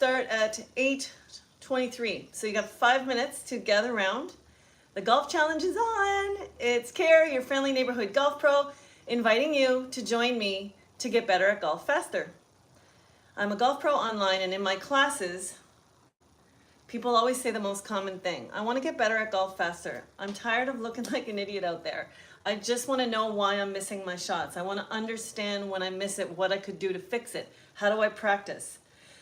start at 8:23. So you got 5 minutes to gather around. The golf challenge is on. It's Carrie, your friendly neighborhood golf pro, inviting you to join me to get better at golf faster. I'm a golf pro online, and in my classes, people always say the most common thing: I want to get better at golf faster. I'm tired of looking like an idiot out there. I just want to know why I'm missing my shots. I want to understand when I miss it, what I could do to fix it. How do I practice?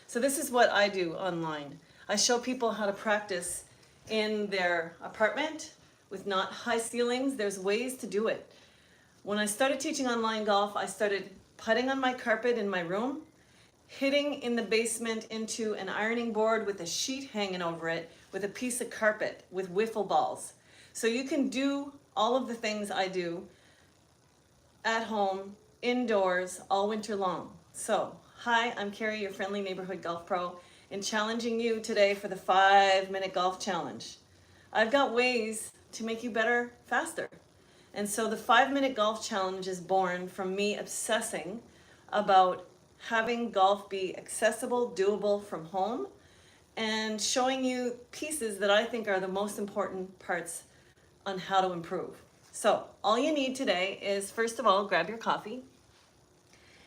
So this is what I do online. I show people how to practice in their apartment with not high ceilings. There's ways to do it. When I started teaching online golf, I started putting on my carpet in my room, hitting in the basement into an ironing board with a sheet hanging over it with a piece of carpet with wiffle balls. So you can do all of the things I do at home, indoors, all winter long. So, hi, I'm Carrie, your friendly neighborhood golf pro, and challenging you today for the 5-minute golf challenge. I've got ways to make you better faster. And so the 5-minute golf challenge is born from me obsessing about having golf be accessible, doable from home, and showing you pieces that I think are the most important parts on how to improve. So all you need today is, first of all, grab your coffee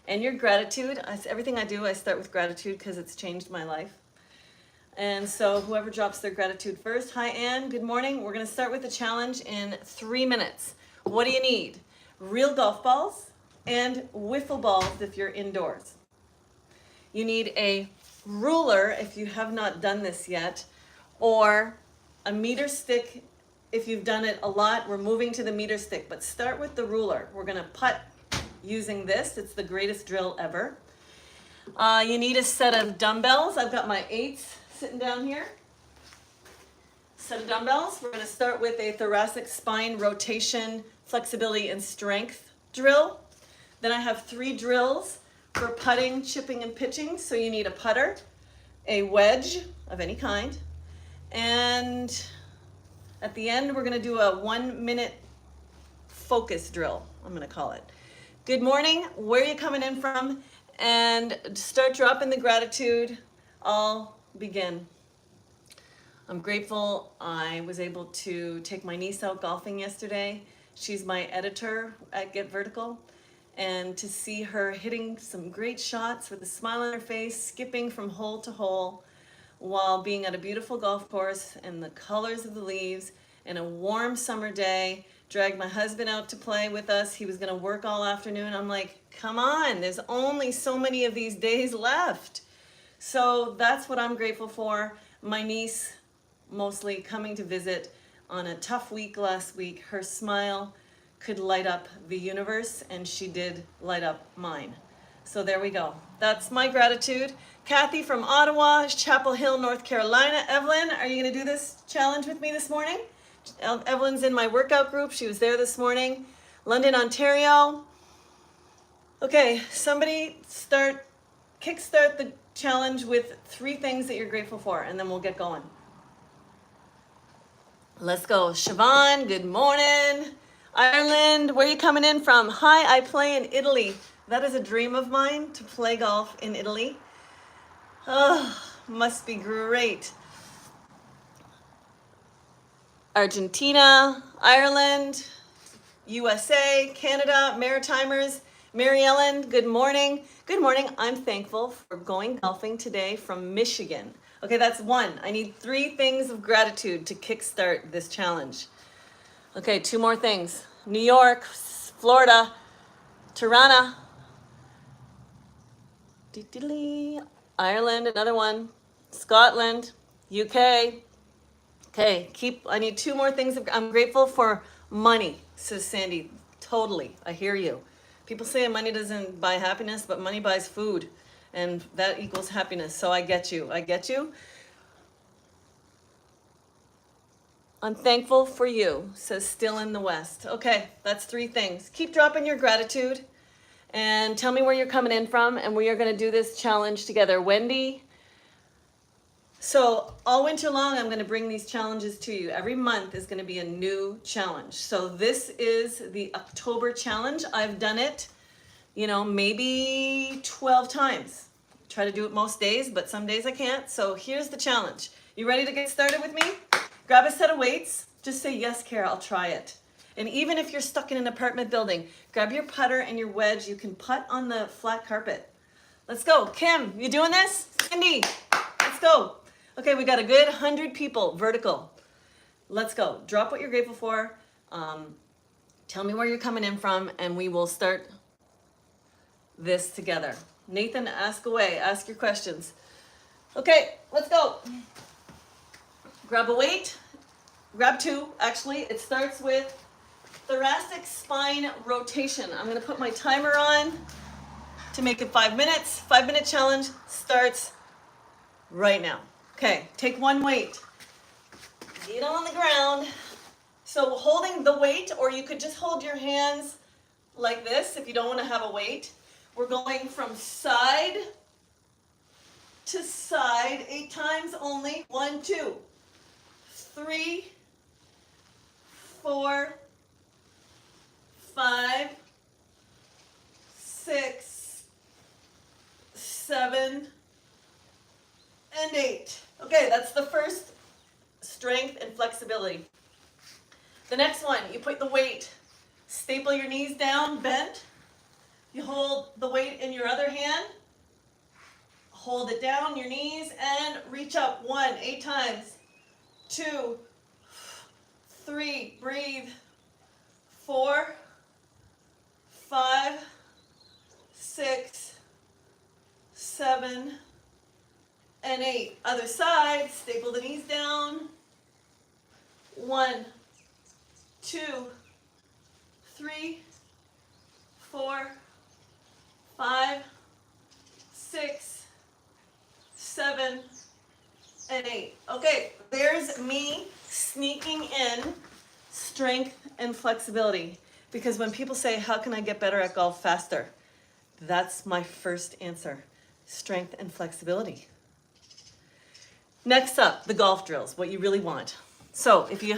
and your gratitude. Everything I do, I start with gratitude because it's changed my life. And so whoever drops their gratitude first. Hi, Ann. Good morning. We're going to start with the challenge in 3 minutes. What do you need? Real golf balls and wiffle balls if you're indoors. You need a ruler if you have not done this yet, or a meter stick if you've done it a lot. We're moving to the meter stick, but start with the ruler. We're going to putt using this. It's the greatest drill ever. You need a set of dumbbells. I've got my 8s sitting down here. Set of dumbbells. We're going to start with a thoracic spine rotation, flexibility, and strength drill. Then I have 3 drills for putting, chipping, and pitching. So you need a putter, a wedge of any kind, and at the end we're going to do a 1-minute focus drill, I'm going to call it. Good morning. Where are you coming in from? And start dropping the gratitude. I'll begin. I'm grateful I was able to take my niece out golfing yesterday. She's my editor at Get Vertical. And to see her hitting some great shots with a smile on her face, skipping from hole to hole, while being at a beautiful golf course and the colors of the leaves and a warm summer day. Dragged my husband out to play with us. He was going to work all afternoon. I'm like, come on, there's only so many of these days left. So that's what I'm grateful for. My niece mostly coming to visit on a tough week last week. Her smile could light up the universe, and she did light up mine. So there we go. That's my gratitude. Kathy from Ottawa, Chapel Hill, North Carolina. Evelyn, are you going to do this challenge with me this morning? Evelyn's in my workout group. She was there this morning. London, Ontario. Okay, somebody kickstart the challenge with 3 things that you're grateful for, and then we'll get going. Let's go. Siobhan, good morning. Ireland, where are you coming in from? Hi, I play in Italy. That is a dream of mine, to play golf in Italy. Oh, must be great. Argentina, Ireland, USA, Canada, Maritimers. Mary Ellen, good morning. Good morning. I'm thankful for going golfing today from Michigan. Okay, that's 1. I need 3 things of gratitude to kickstart this challenge. Okay, 2 more things. New York, Florida, Tirana, Ireland, another one, Scotland, UK. Okay, I need 2 more things. I'm grateful for money, says Sandy. Totally, I hear you. People say money doesn't buy happiness, but money buys food, and that equals happiness. So I get you. I'm thankful for you, says Still in the West. Okay, that's 3 things. Keep dropping your gratitude and tell me where you're coming in from, and we are going to do this challenge together. Wendy. So all winter long, I'm going to bring these challenges to you. Every month is going to be a new challenge. So this is the October challenge. I've done it, maybe 12 times. try to do it most days, but some days I can't. So here's the challenge. You ready to get started with me? Grab a set of weights. Just say, yes, Kara, I'll try it. And even if you're stuck in an apartment building, grab your putter and your wedge. You can putt on the flat carpet. Let's go. Kim, you doing this? Cindy, let's go. Okay, we got a good 100 people, vertical. Let's go. Drop what you're grateful for. Tell me where you're coming in from, and we will start this together. Nathan, ask away. Ask your questions. Okay, let's go. Grab a weight. Grab two, actually. It starts with thoracic spine rotation. I'm going to put my timer on to make it 5 minutes. 5-minute challenge starts right now. Okay, take one weight. Get on the ground. So holding the weight, or you could just hold your hands like this if you don't want to have a weight. We're going from side to side 8 times only. 1, 2, 3, 4, 5, 6, 7, and 8. Okay, that's the first strength and flexibility. The next one, you put the weight, staple your knees down, bent. You hold the weight in your other hand, hold it down, your knees, and reach up. 1, 8 times. 2, 3, breathe. 4, 5, 6, 7, and 8. Other side, staple the knees down. 1, 2, 3, 4, 5, 6, 7, and 8. Okay, there's me sneaking in strength and flexibility. Because when people say, how can I get better at golf faster? That's my first answer, strength and flexibility. Next up, the golf drills, what you really want. So if you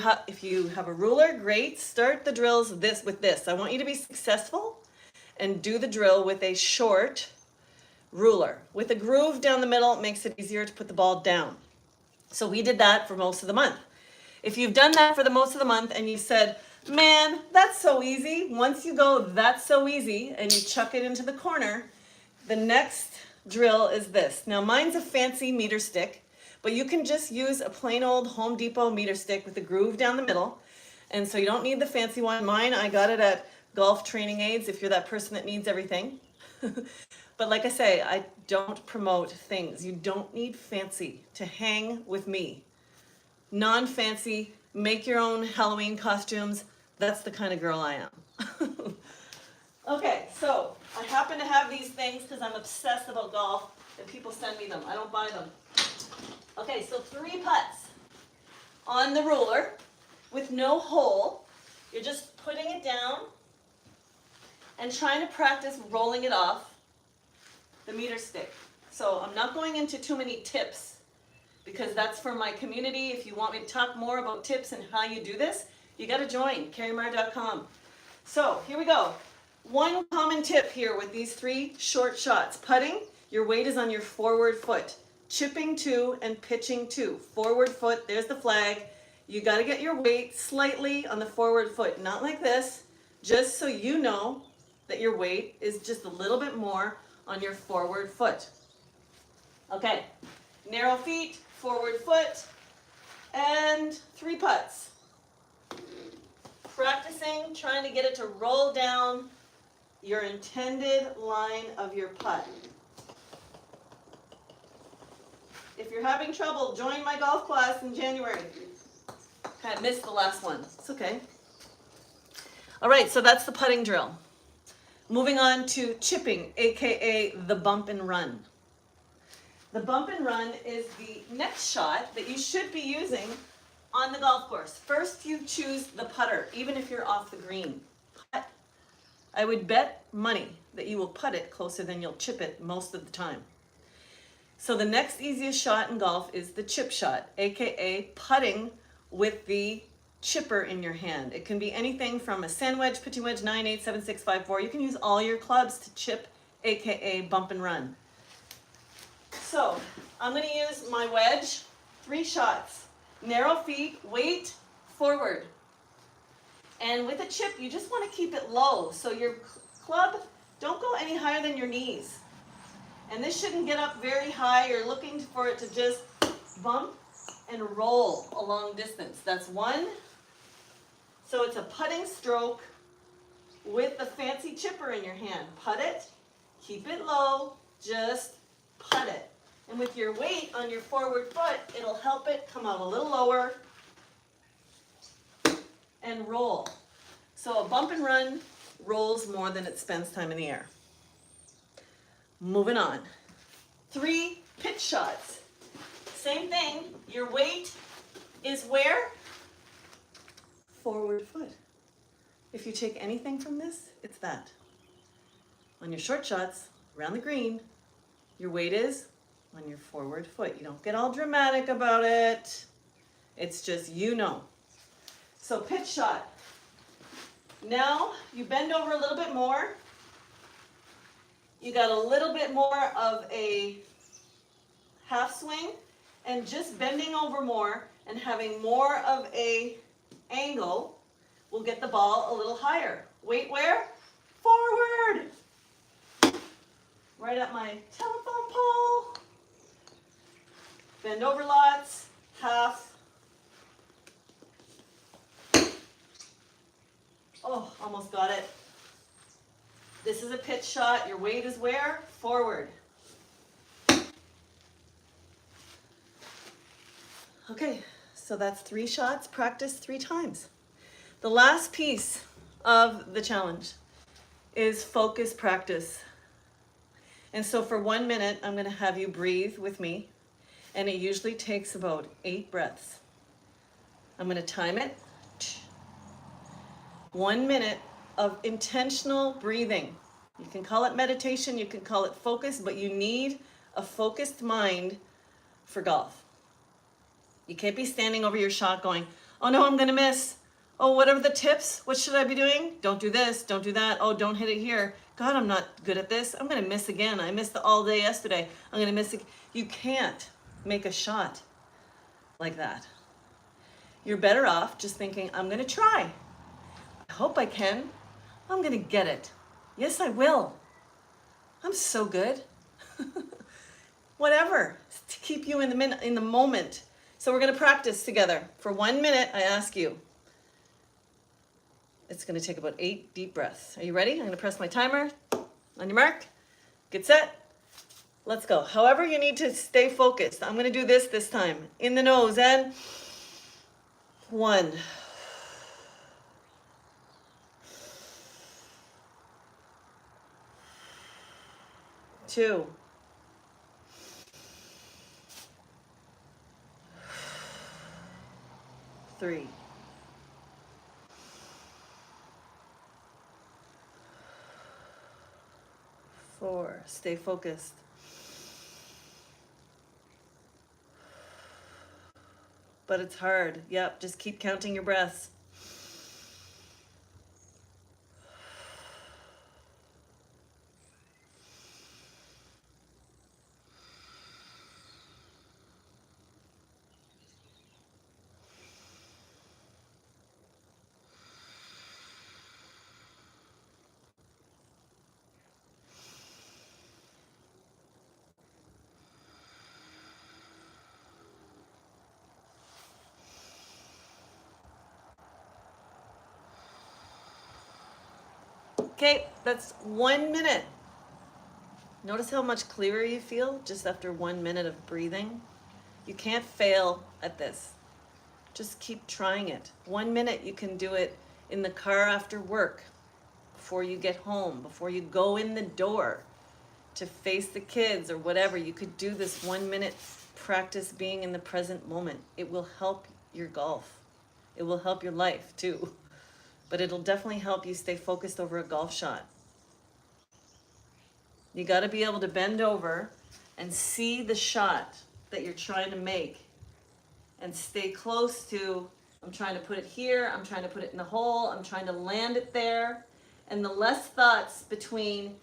have a ruler, great. Start the drills with this. I want you to be successful and do the drill with a short ruler. With a groove down the middle, it makes it easier to put the ball down. So we did that for most of the month. If you've done that for the most of the month and you said, man, that's so easy. Once you go, that's so easy, and you chuck it into the corner, the next drill is this. Now mine's a fancy meter stick, but you can just use a plain old Home Depot meter stick with a groove down the middle. And so you don't need the fancy one. Mine, I got it at Golf Training Aids if you're that person that needs everything. But like I say, I don't promote things. You don't need fancy to hang with me. Non-fancy, make your own Halloween costumes. That's the kind of girl I am. Okay, so I happen to have these things because I'm obsessed about golf and people send me them. I don't buy them. Okay, so 3 putts on the ruler with no hole. You're just putting it down and trying to practice rolling it off the meter stick. So I'm not going into too many tips because that's for my community. If you want me to talk more about tips and how you do this, you got to join KariMar.com. So here we go. One common tip here with these 3 short shots. Putting, your weight is on your forward foot. Chipping 2 and pitching 2. Forward foot, there's the flag. You got to get your weight slightly on the forward foot, not like this, just so you know that your weight is just a little bit more on your forward foot. Okay, narrow feet, forward foot, and 3 putts. Practicing, trying to get it to roll down your intended line of your putt. If you're having trouble, join my golf class in January. I missed the last one. It's okay. All right, so that's the putting drill. Moving on to chipping, aka the bump and run. The bump and run is the next shot that you should be using on the golf course. First, you choose the putter, even if you're off the green. Putt. I would bet money that you will putt it closer than you'll chip it most of the time. So the next easiest shot in golf is the chip shot, aka putting with the chipper in your hand. It can be anything from a sand wedge, pitching wedge, 9, 8, 7, 6, 5, 4. You can use all your clubs to chip, aka bump and run. So I'm going to use my wedge, 3 shots. Narrow feet, weight forward. And with a chip, you just want to keep it low. So your club, don't go any higher than your knees. And this shouldn't get up very high. You're looking for it to just bump and roll a long distance. That's 1. So it's a putting stroke with the fancy chipper in your hand. Putt it, keep it low, just putt it. And with your weight on your forward foot, it'll help it come out a little lower and roll. So a bump and run rolls more than it spends time in the air. Moving on. 3 pitch shots. Same thing, your weight is where? Forward foot. If you take anything from this, it's that. On your short shots, around the green, your weight is on your forward foot. You don't get all dramatic about it. It's just you know. So pitch shot. Now you bend over a little bit more. You got a little bit more of a half swing, and just bending over more and having more of a angle will get the ball a little higher. Weight where? Forward. Right at my telephone pole. Bend over lots, half. Oh, almost got it. This is a pitch shot. Your weight is where? Forward. Okay, so that's 3 shots. Practice 3 times. The last piece of the challenge is focus practice. And so for 1 minute, I'm going to have you breathe with me. And it usually takes about 8 breaths. I'm going to time it. 1 minute of intentional breathing. You can call it meditation, you can call it focus, but you need a focused mind for golf. You can't be standing over your shot going, oh no, I'm going to miss. Oh, what are the tips? What should I be doing? Don't do this, don't do that. Oh, don't hit it here. God, I'm not good at this. I'm going to miss again. I missed all day yesterday. I'm going to miss it. You can't make a shot like that. You're better off just thinking, I'm going to try. I hope I can. I'm going to get it. Yes, I will. I'm so good. Whatever, to keep you in the moment. So we're going to practice together. For 1 minute, I ask you. It's going to take about 8 deep breaths. Are you ready? I'm going to press my timer. On your mark. Get set. Let's go. However you need to stay focused. I'm going to do this time. In the nose and 1. 2. 3. 4. Stay focused. 5. But it's hard. Yep, just keep counting your breaths. 6. Okay, that's 1 minute. Notice how much clearer you feel just after 1 minute of breathing? You can't fail at this. Just keep trying it. 1 minute, you can do it in the car after work, before you get home, before you go in the door to face the kids or whatever. You could do this 1 minute practice being in the present moment. It will help your golf. It will help your life too. But it'll definitely help you stay focused over a golf shot. You got to be able to bend over and see the shot that you're trying to make and stay close to, I'm trying to put it here, I'm trying to put it in the hole, I'm trying to land it there. And the less thoughts between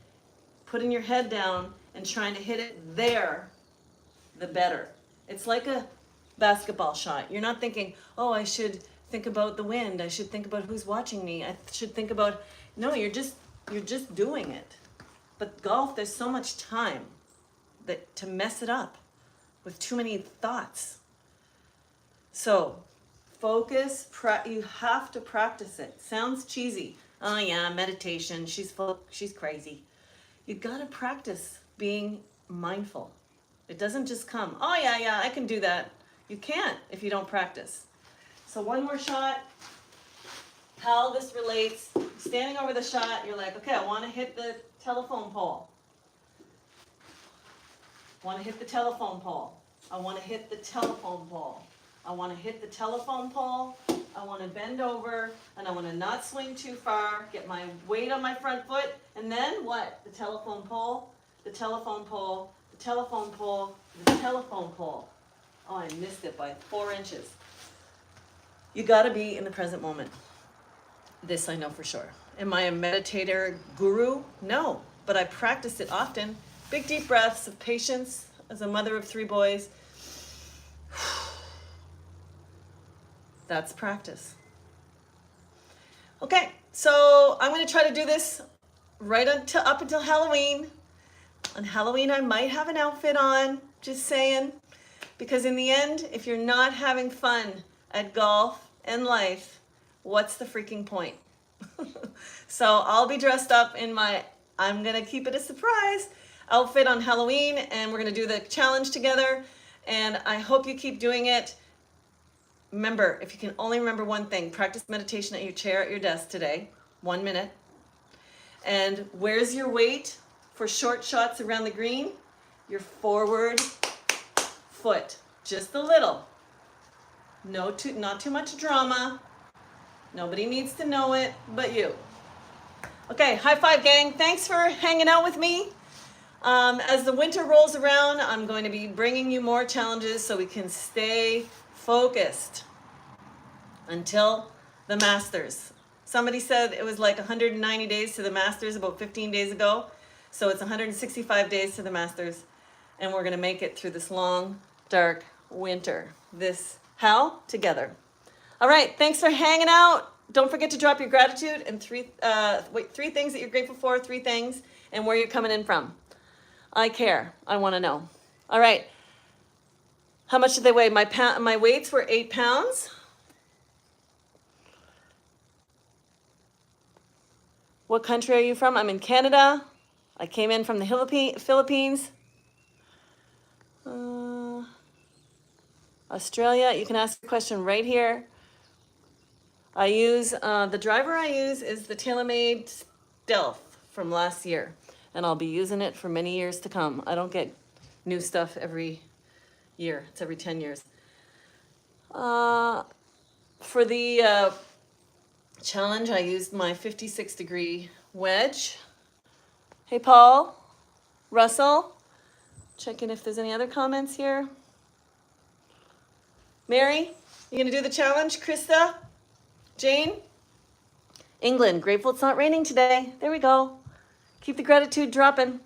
putting your head down and trying to hit it there, the better. It's like a basketball shot. You're not thinking, oh, I should think about the wind. I should think about who's watching me. I should think about, no, you're just doing it. But golf, there's so much time that to mess it up with too many thoughts. So focus, you have to practice it. Sounds cheesy. Oh yeah, meditation, she's crazy. You gotta practice being mindful. It doesn't just come, oh yeah, I can do that. You can't if you don't practice. So one more shot. How this relates, standing over the shot, you're like, okay, I wanna hit the telephone pole. I wanna hit the telephone pole. I wanna hit the telephone pole. I want to hit the telephone pole, I want to bend over, and I want to not swing too far, get my weight on my front foot, and then what? The telephone pole, the telephone pole, the telephone pole, the telephone pole. Oh, I missed it by 4 inches. You got to be in the present moment. This I know for sure. Am I a meditator guru? No, but I practice it often. Big deep breaths of patience as a mother of 3 boys. That's practice. Okay, so I'm going to try to do this right up until Halloween. On Halloween, I might have an outfit on, just saying. Because in the end, if you're not having fun at golf and life, what's the freaking point? So I'll be dressed up in my, I'm going to keep it a surprise, outfit on Halloween, and we're going to do the challenge together. And I hope you keep doing it. Remember, if you can only remember one thing, practice meditation at your chair at your desk today, 1 minute. And where's your weight for short shots around the green? Your forward foot, just a little. Not too much drama. Nobody needs to know it but you. Okay, high five, gang. Thanks for hanging out with me. As the winter rolls around, I'm going to be bringing you more challenges so we can stay focused until the Masters. Somebody said it was like 190 days to the Masters about 15 days ago. So it's 165 days to the Masters. And we're going to make it through this long, dark winter. How? Together. All right. Thanks for hanging out. Don't forget to drop your gratitude and 3 things that you're grateful for, 3 things, and where you're coming in from. I care. I want to know. All right. How much did they weigh? My weights were 8 pounds. What country are you from? I'm in Canada. I came in from the Philippines. Australia. You can ask a question right here. I use, the driver I use is the TaylorMade Stealth from last year. And I'll be using it for many years to come. I don't get new stuff every year. It's every 10 years. For the challenge, I used my 56-degree wedge. Hey, Paul, Russell, checking if there's any other comments here. Mary, you gonna do the challenge? Krista, Jane, England, grateful it's not raining today. There we go. Keep the gratitude dropping.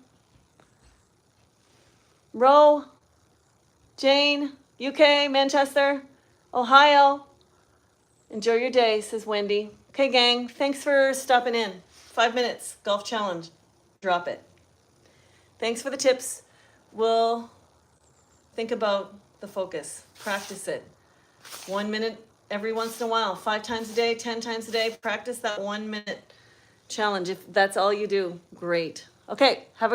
Ro, Jane, UK, Manchester, Ohio. Enjoy your day, says Wendy. Okay, gang, thanks for stopping in. 5 minutes, golf challenge. Drop it. Thanks for the tips. We'll think about the focus. Practice it. 1 minute every once in a while. 5 times a day, 10 times a day. Practice that 1 minute challenge. If that's all you do, great. Okay, have a great